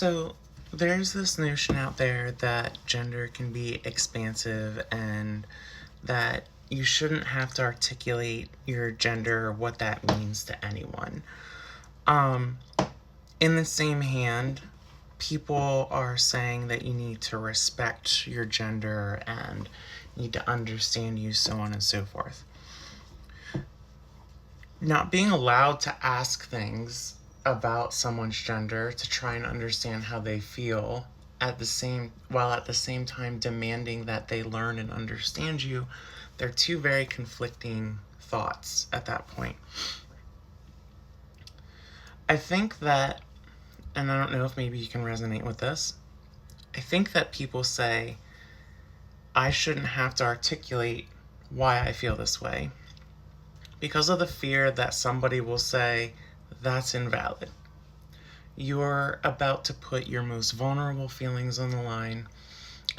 So there's this notion out there that gender can be expansive and that you shouldn't have to articulate your gender or what that means to anyone. Um, in the same hand, people are saying that you need to respect your gender and need to understand you, so on and so forth. Not being allowed to ask things about someone's gender to try and understand how they feel at the same time demanding that they learn and understand you, they're two very conflicting thoughts at that point. I think that, and I don't know if maybe you can resonate with this, I think that people say I shouldn't have to articulate why I feel this way because of the fear that somebody will say, that's invalid. You're about to put your most vulnerable feelings on the line,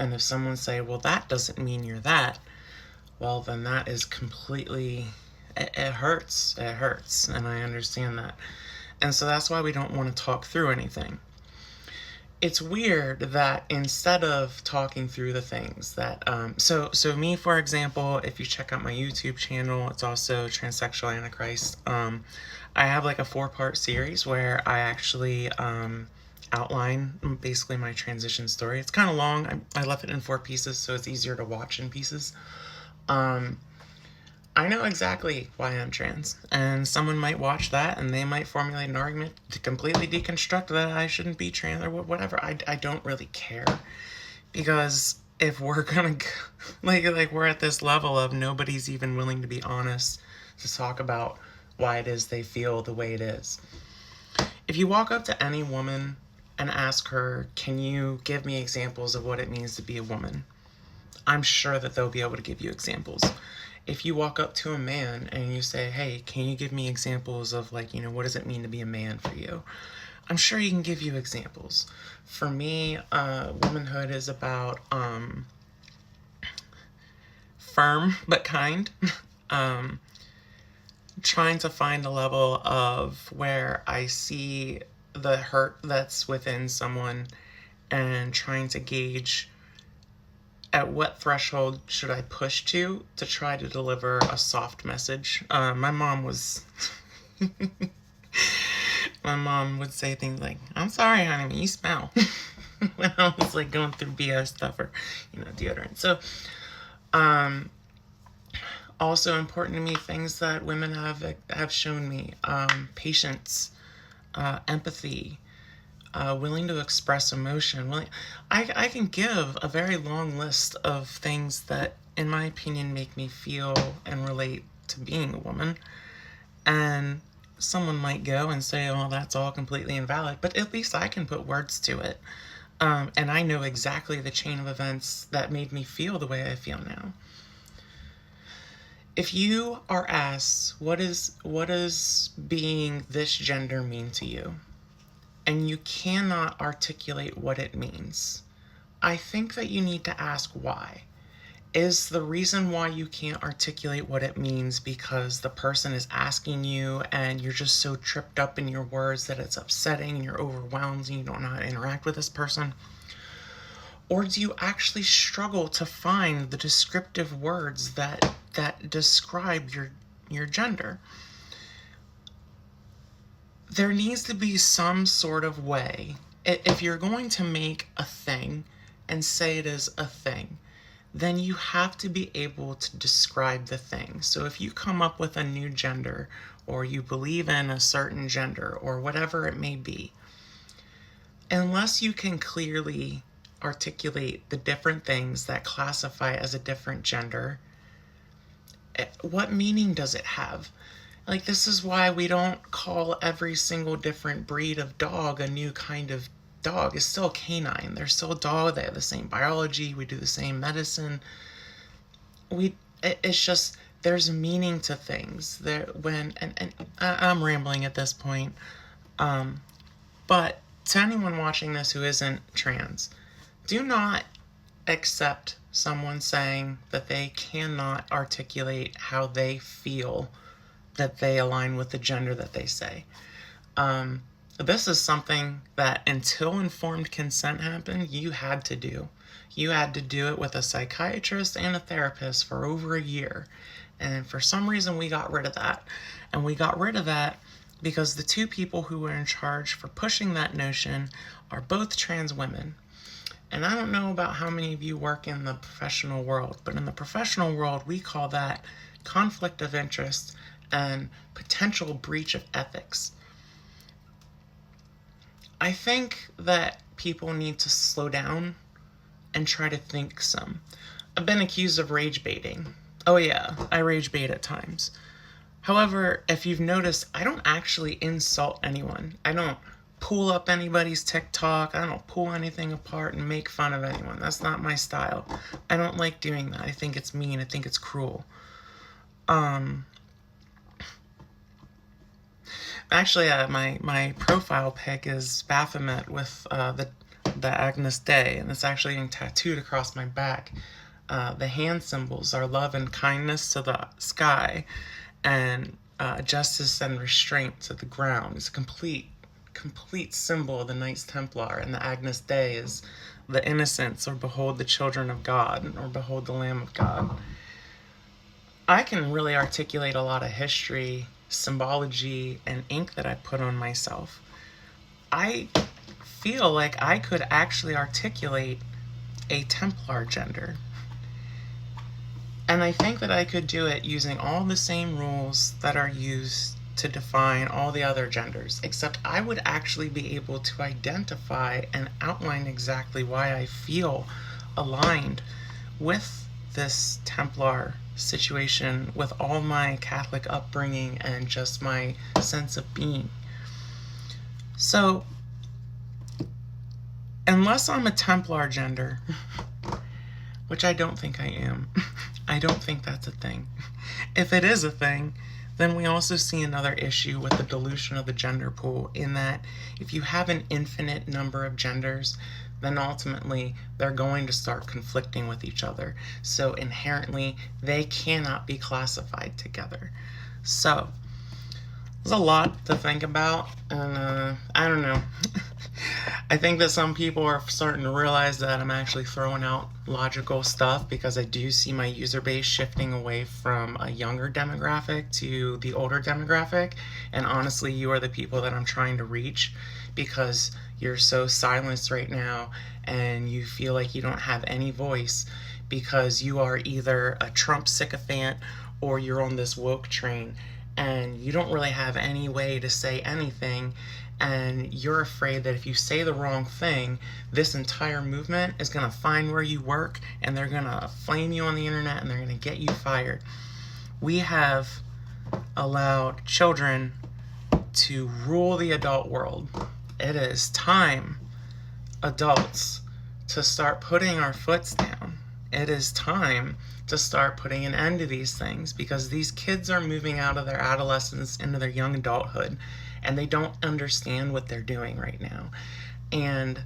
and if someone say, well, that doesn't mean you're that, well, then that is completely, it hurts, and I understand that. And so that's why we don't want to talk through anything. It's weird that instead of talking through the things that, so me, for example, if you check out my YouTube channel, it's also Transsexual Antichrist. I have like a 4-part series where I actually outline basically my transition story. It's kind of long. I left it in 4 pieces, so it's easier to watch in pieces. I know exactly why I'm trans, and someone might watch that and they might formulate an argument to completely deconstruct that I shouldn't be trans or whatever. I don't really care, because if we're gonna like we're at this level of nobody's even willing to be honest to talk about why it is they feel the way it is. If you walk up to any woman and ask her, can you give me examples of what it means to be a woman, I'm sure that they'll be able to give you examples. If you walk up to a man and you say, hey, can you give me examples of, like, what does it mean to be a man for you? I'm sure he can give you examples. For me, womanhood is about firm but kind. Trying to find a level of where I see the hurt that's within someone and trying to gauge at what threshold should I push to try to deliver a soft message. My mom would say things like, I'm sorry, honey, you smell. When I was like going through BO stuff or, deodorant. So, also important to me, things that women have shown me, patience, empathy, willing to express emotion. I can give a very long list of things that, in my opinion, make me feel and relate to being a woman. And someone might go and say, oh, that's all completely invalid. But at least I can put words to it. And I know exactly the chain of events that made me feel the way I feel now. If you are asked, what does being this gender mean to you? And you cannot articulate what it means, I think that you need to ask why. Is the reason why you can't articulate what it means because the person is asking you and you're just so tripped up in your words that it's upsetting and you're overwhelmed and you don't know how to interact with this person? Or do you actually struggle to find the descriptive words that describe your gender? There needs to be some sort of way. If you're going to make a thing and say it is a thing, then you have to be able to describe the thing. So if you come up with a new gender, or you believe in a certain gender, or whatever it may be, unless you can clearly articulate the different things that classify as a different gender, what meaning does it have? Like, this is why we don't call every single different breed of dog a new kind of dog. It's still canine. They're still a dog. They have the same biology. We do the same medicine. It's just, there's meaning to things. I'm rambling at this point. But to anyone watching this who isn't trans, do not accept someone saying that they cannot articulate how they feel that they align with the gender that they say. This is something that until informed consent happened, you had to do. You had to do it with a psychiatrist and a therapist for over a year. And for some reason, we got rid of that. And we got rid of that because the two people who were in charge for pushing that notion are both trans women. And I don't know about how many of you work in the professional world, but in the professional world, we call that conflict of interest and potential breach of ethics. I think that people need to slow down and try to think some. I've been accused of rage baiting. Oh yeah, I rage bait at times. However, if you've noticed, I don't actually insult anyone. I don't pull up anybody's TikTok. I don't pull anything apart and make fun of anyone. That's not my style. I don't like doing that. I think it's mean. I think it's cruel. Actually, my profile pic is Baphomet with the Agnus Dei, and it's actually being tattooed across my back. The hand symbols are love and kindness to the sky, and justice and restraint to the ground. It's a complete symbol of the Knights Templar, and the Agnus Dei is the innocents, or behold the children of God, or behold the Lamb of God. I can really articulate a lot of history, symbology, and ink that I put on myself. I feel like I could actually articulate a Templar gender. And I think that I could do it using all the same rules that are used to define all the other genders, except I would actually be able to identify and outline exactly why I feel aligned with this Templar situation, with all my Catholic upbringing and just my sense of being. So, unless I'm a Templar gender, which I don't think I am, I don't think that's a thing. If it is a thing, then we also see another issue with the dilution of the gender pool, in that if you have an infinite number of genders, then ultimately they're going to start conflicting with each other. So inherently, they cannot be classified together. So, there's a lot to think about, and I don't know. I think that some people are starting to realize that I'm actually throwing out logical stuff, because I do see my user base shifting away from a younger demographic to the older demographic, and honestly, you are the people that I'm trying to reach, because you're so silenced right now and you feel like you don't have any voice because you are either a Trump sycophant or you're on this woke train, and you don't really have any way to say anything, and you're afraid that if you say the wrong thing, this entire movement is going to find where you work and they're going to flame you on the internet and they're going to get you fired. We have allowed children to rule the adult world. It is time, adults, to start putting our foots down. It is time to start putting an end to these things, because these kids are moving out of their adolescence into their young adulthood, and they don't understand what they're doing right now. And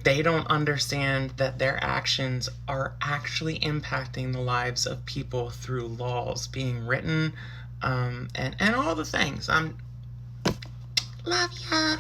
they don't understand that their actions are actually impacting the lives of people through laws being written, and all the things. Love ya.